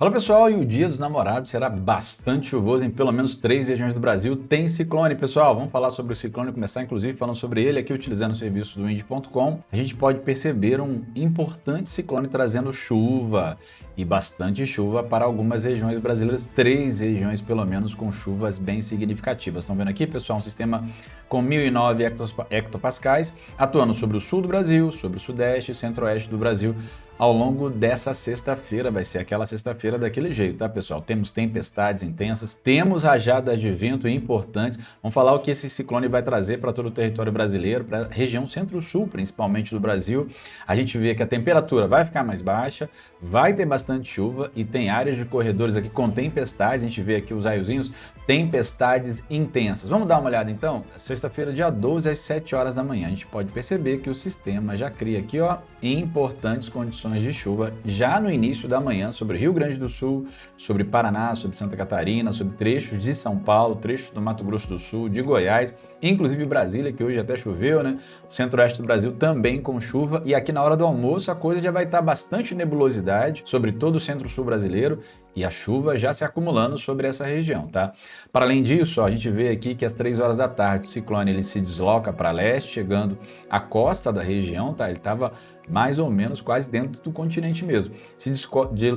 Fala pessoal, e o Dia dos Namorados será bastante chuvoso em pelo menos 3 regiões do Brasil. Tem ciclone, pessoal. Vamos falar sobre o ciclone, começar inclusive falando sobre ele aqui utilizando o serviço do Wind.com. A gente pode perceber um importante ciclone trazendo chuva e bastante chuva para algumas regiões brasileiras, 3 regiões pelo menos com chuvas bem significativas. Estão vendo aqui, pessoal, um sistema com 1009 hectopascais atuando sobre o sul do Brasil, sobre o sudeste e centro-oeste do Brasil. Ao longo dessa sexta-feira, vai ser aquela sexta-feira daquele jeito, tá, pessoal? Temos tempestades intensas, temos rajadas de vento importantes. Vamos falar o que esse ciclone vai trazer para todo o território brasileiro, para a região centro-sul, principalmente do Brasil. A gente vê que a temperatura vai ficar mais baixa, vai ter bastante chuva e tem áreas de corredores aqui com tempestades. A gente vê aqui os raiozinhos, tempestades intensas. Vamos dar uma olhada então? Sexta-feira, dia 12, às 7 horas da manhã. A gente pode perceber que o sistema já cria aqui, ó, importantes condições de chuva já no início da manhã sobre Rio Grande do Sul, sobre Paraná, sobre Santa Catarina, sobre trechos de São Paulo, trechos do Mato Grosso do Sul, de Goiás, inclusive Brasília, que hoje até choveu, né? O centro-oeste do Brasil também com chuva, e aqui na hora do almoço a coisa já vai estar bastante nebulosidade sobre todo o centro-sul brasileiro e a chuva já se acumulando sobre essa região, tá? Para além disso, ó, a gente vê aqui que às 3 horas da tarde o ciclone ele se desloca para leste, chegando à costa da região, tá? Ele estava mais ou menos quase dentro do continente mesmo. Se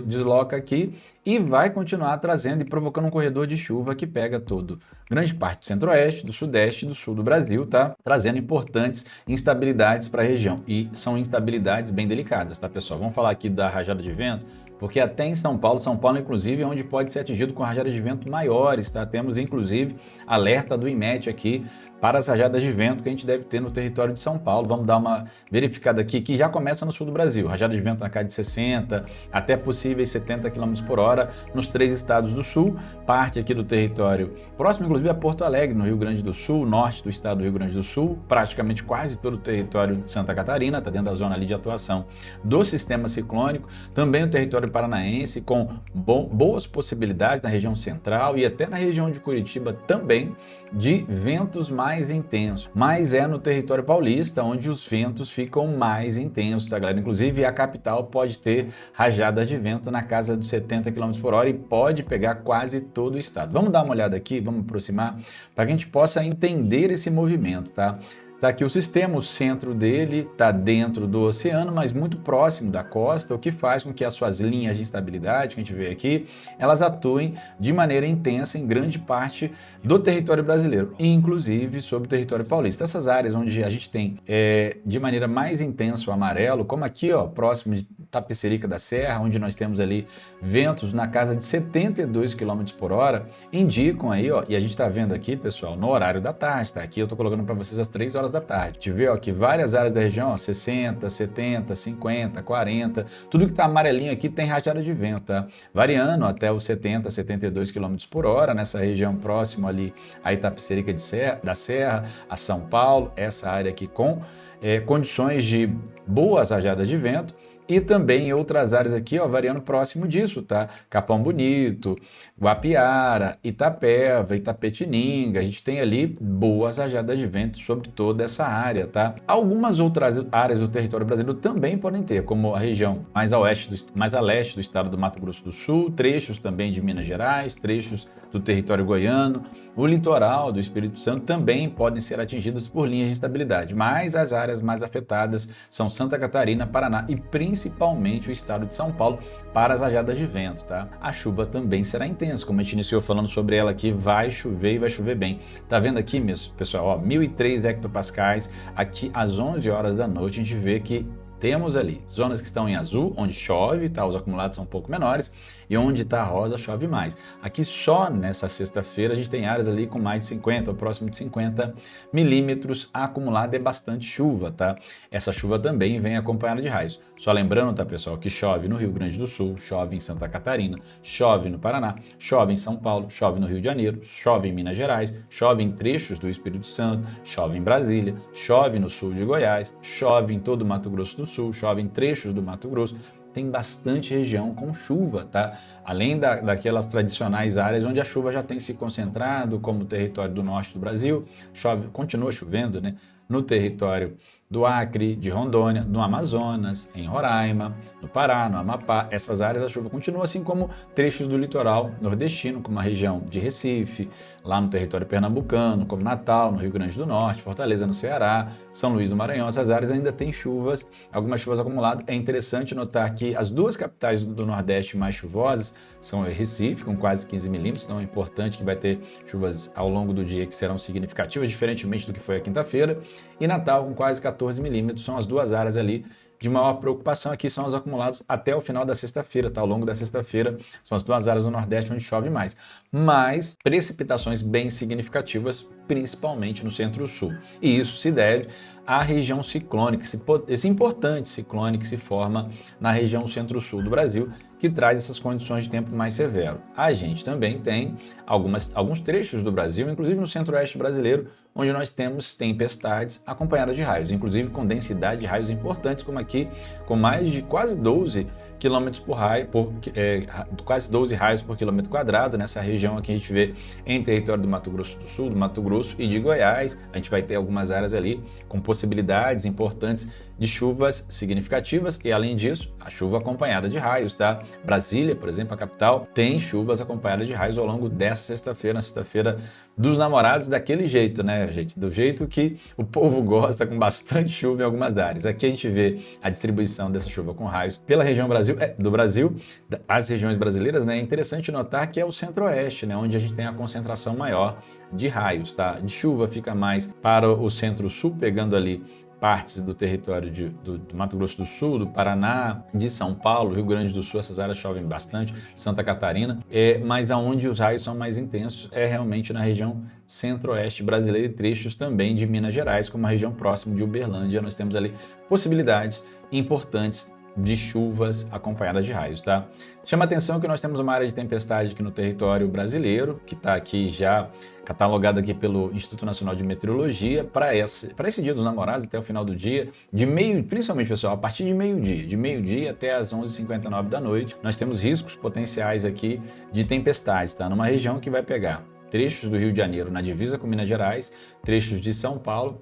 desloca aqui e vai continuar trazendo e provocando um corredor de chuva que pega grande parte do centro-oeste, do sudeste e do sul do Brasil, tá? Trazendo importantes instabilidades para a região. E são instabilidades bem delicadas, tá, pessoal? Vamos falar aqui da rajada de vento, porque até em São Paulo inclusive é onde pode ser atingido com rajadas de vento maiores, tá? Temos inclusive alerta do IMET aqui para as rajadas de vento que a gente deve ter no território de São Paulo. Vamos dar uma verificada aqui, que já começa no sul do Brasil. Rajada de vento na casa de 60, até possíveis 70 km por hora nos 3 estados do sul, parte aqui do território próximo, inclusive a Porto Alegre, no Rio Grande do Sul, norte do estado do Rio Grande do Sul, praticamente quase todo o território de Santa Catarina, está dentro da zona ali de atuação do sistema ciclônico, também o território paranaense, com boas possibilidades na região central e até na região de Curitiba também, de ventos mais intensos, mas é no território paulista onde os ventos ficam mais intensos, tá, galera? Inclusive a capital pode ter rajadas de vento na casa dos 70 km por hora e pode pegar quase todo o estado. Vamos dar uma olhada aqui, vamos aproximar, para que a gente possa entender esse movimento, tá? Tá aqui o sistema, o centro dele está dentro do oceano, mas muito próximo da costa, o que faz com que as suas linhas de instabilidade, que a gente vê aqui, elas atuem de maneira intensa em grande parte do território brasileiro, inclusive sobre o território paulista. Essas áreas onde a gente tem de maneira mais intensa o amarelo, como aqui, ó, próximo de Tapecerica da Serra, onde nós temos ali ventos na casa de 72 km por hora, indicam aí, ó, e a gente está vendo aqui, pessoal, no horário da tarde, tá? Aqui eu estou colocando para vocês às 3 horas da tarde. A gente vê, ó, que várias áreas da região, ó, 60, 70, 50, 40, tudo que está amarelinho aqui tem rajada de vento, tá? Variando até os 70, 72 km por hora nessa região próxima ali a Itapecerica da Serra, a São Paulo, essa área aqui com condições de boas rajadas de vento. E também em outras áreas aqui, ó, variando próximo disso, tá? Capão Bonito, Guapiara, Itapeva, Itapetininga, a gente tem ali boas rajadas de vento sobre toda essa área, tá? Algumas outras áreas do território brasileiro também podem ter, como a região mais a leste do estado do Mato Grosso do Sul, trechos também de Minas Gerais, trechos do território goiano, o litoral do Espírito Santo também podem ser atingidos por linhas de instabilidade, mas as áreas mais afetadas são Santa Catarina, Paraná e principalmente o estado de São Paulo para as rajadas de vento, tá? A chuva também será intensa, como a gente iniciou falando sobre ela aqui, vai chover e vai chover bem. Tá vendo aqui, pessoal, ó, 1003 hectopascais, aqui às 11 horas da noite a gente vê que temos ali zonas que estão em azul, onde chove, tá? Os acumulados são um pouco menores, e onde está rosa, chove mais. Aqui só nessa sexta-feira a gente tem áreas ali com mais de 50, ou próximo de 50 milímetros acumulado, é bastante chuva, tá? Essa chuva também vem acompanhada de raios. Só lembrando, tá, pessoal, que chove no Rio Grande do Sul, chove em Santa Catarina, chove no Paraná, chove em São Paulo, chove no Rio de Janeiro, chove em Minas Gerais, chove em trechos do Espírito Santo, chove em Brasília, chove no sul de Goiás, chove em todo o Mato Grosso do Sul, chove em trechos do Mato Grosso. Tem bastante região com chuva, tá? Além daquelas tradicionais áreas onde a chuva já tem se concentrado, como o território do norte do Brasil, continua chovendo, né? No território do Acre, de Rondônia, no Amazonas, em Roraima, no Pará, no Amapá. Essas áreas a chuva continua, assim como trechos do litoral nordestino, como a região de Recife, lá no território pernambucano, como Natal, no Rio Grande do Norte, Fortaleza, no Ceará, São Luís do Maranhão. Essas áreas ainda têm chuvas, algumas chuvas acumuladas. É interessante notar que as duas capitais do Nordeste mais chuvosas são Recife, com quase 15 milímetros, então é importante que vai ter chuvas ao longo do dia que serão significativas, diferentemente do que foi a quinta-feira, e Natal, com quase 14 milímetros, são as duas áreas ali de maior preocupação. Aqui são os acumulados até o final da sexta-feira, tá? Ao longo da sexta-feira são as duas áreas do Nordeste onde chove mais. Mas precipitações bem significativas, principalmente no Centro-Sul. E isso se deve à região ciclônica, esse importante ciclone que se forma na região Centro-Sul do Brasil, que traz essas condições de tempo mais severo. A gente também tem alguns trechos do Brasil, inclusive no Centro-Oeste brasileiro, onde nós temos tempestades acompanhadas de raios, inclusive com densidade de raios importantes, como aqui, com mais de quase 12 quilômetros por raio, quase 12 raios por quilômetro quadrado. Nessa região aqui a gente vê em território do Mato Grosso do Sul, do Mato Grosso e de Goiás. A gente vai ter algumas áreas ali com possibilidades importantes de chuvas significativas e, além disso, a chuva acompanhada de raios, tá? Brasília, por exemplo, a capital, tem chuvas acompanhadas de raios ao longo dessa sexta-feira, na sexta-feira dos namorados, daquele jeito, né, gente? Do jeito que o povo gosta, com bastante chuva em algumas áreas. Aqui a gente vê a distribuição dessa chuva com raios pela região do Brasil, as regiões brasileiras, né? É interessante notar que é o Centro-Oeste, né? Onde a gente tem a concentração maior de raios, tá? De chuva fica mais para o Centro-Sul, pegando ali partes do território do Mato Grosso do Sul, do Paraná, de São Paulo, Rio Grande do Sul. Essas áreas chovem bastante, Santa Catarina, mas aonde os raios são mais intensos é realmente na região centro-oeste brasileira e trechos também de Minas Gerais, como a região próxima de Uberlândia. Nós temos ali possibilidades importantes de chuvas acompanhadas de raios, tá? Chama atenção que nós temos uma área de tempestade aqui no território brasileiro, que está aqui já catalogada aqui pelo Instituto Nacional de Meteorologia para esse Dia dos Namorados, até o final do dia, principalmente, pessoal, a partir de meio-dia até as 11h59 da noite, nós temos riscos potenciais aqui de tempestades, tá? Numa região que vai pegar trechos do Rio de Janeiro na divisa com Minas Gerais, trechos de São Paulo,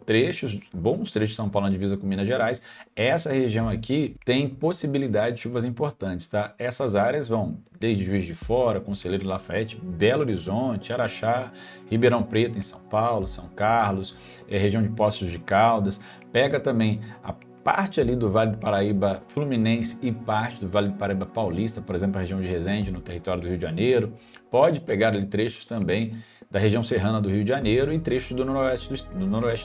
bons trechos de São Paulo na divisa com Minas Gerais. Essa região aqui tem possibilidade de chuvas importantes, tá? Essas áreas vão desde Juiz de Fora, Conselheiro Lafayette, Belo Horizonte, Araxá, Ribeirão Preto em São Paulo, São Carlos, região de Poços de Caldas. Pega também a parte ali do Vale do Paraíba Fluminense e parte do Vale do Paraíba Paulista, por exemplo, a região de Resende, no território do Rio de Janeiro. Pode pegar ali trechos também da região serrana do Rio de Janeiro e trechos do noroeste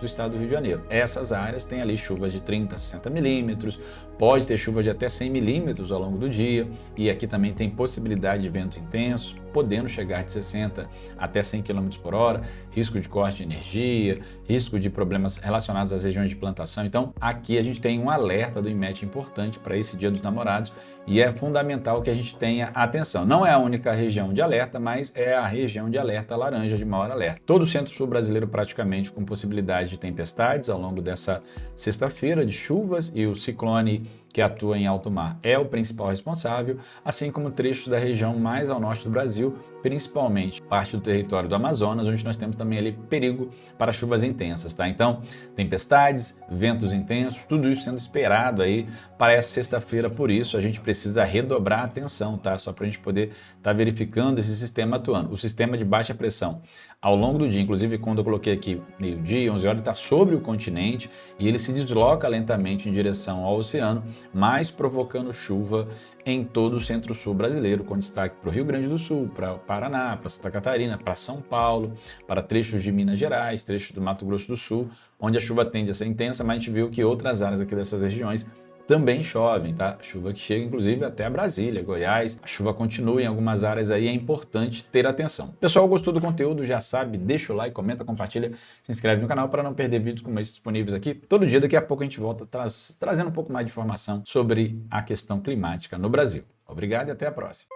do estado do Rio de Janeiro. Essas áreas têm ali chuvas de 30 a 60 milímetros, pode ter chuvas de até 100 milímetros ao longo do dia, e aqui também tem possibilidade de ventos intensos, podendo chegar de 60 até 100 km por hora, risco de corte de energia, risco de problemas relacionados às regiões de plantação. Então, aqui a gente tem um alerta do IMET importante para esse Dia dos Namorados, e é fundamental que a gente tenha atenção. Não é a única região de alerta, mas é a região de alerta laranja, de maior alerta. Todo o centro-sul brasileiro praticamente com possibilidade de tempestades ao longo dessa sexta-feira, de chuvas, e o ciclone que atua em alto mar é o principal responsável, assim como trechos da região mais ao norte do Brasil, principalmente parte do território do Amazonas, onde nós temos também ali perigo para chuvas intensas, tá? Então, tempestades, ventos intensos, tudo isso sendo esperado aí para essa sexta-feira. Por isso, a gente precisa redobrar a atenção, tá? Só para a gente poder estar verificando esse sistema atuando. O sistema de baixa pressão, ao longo do dia, inclusive quando eu coloquei aqui meio-dia, 11 horas, está sobre o continente e ele se desloca lentamente em direção ao oceano, mas provocando chuva em todo o centro-sul brasileiro, com destaque para o Rio Grande do Sul, para o Paraná, para Santa Catarina, para São Paulo, para trechos de Minas Gerais, trechos do Mato Grosso do Sul, onde a chuva tende a ser intensa, mas a gente viu que outras áreas aqui dessas regiões também chovem, tá? Chuva que chega inclusive até Brasília, Goiás. A chuva continua em algumas áreas aí, é importante ter atenção. Pessoal, gostou do conteúdo? Já sabe, deixa o like, comenta, compartilha, se inscreve no canal para não perder vídeos como esses disponíveis aqui todo dia. Daqui a pouco a gente volta trazendo um pouco mais de informação sobre a questão climática no Brasil. Obrigado e até a próxima.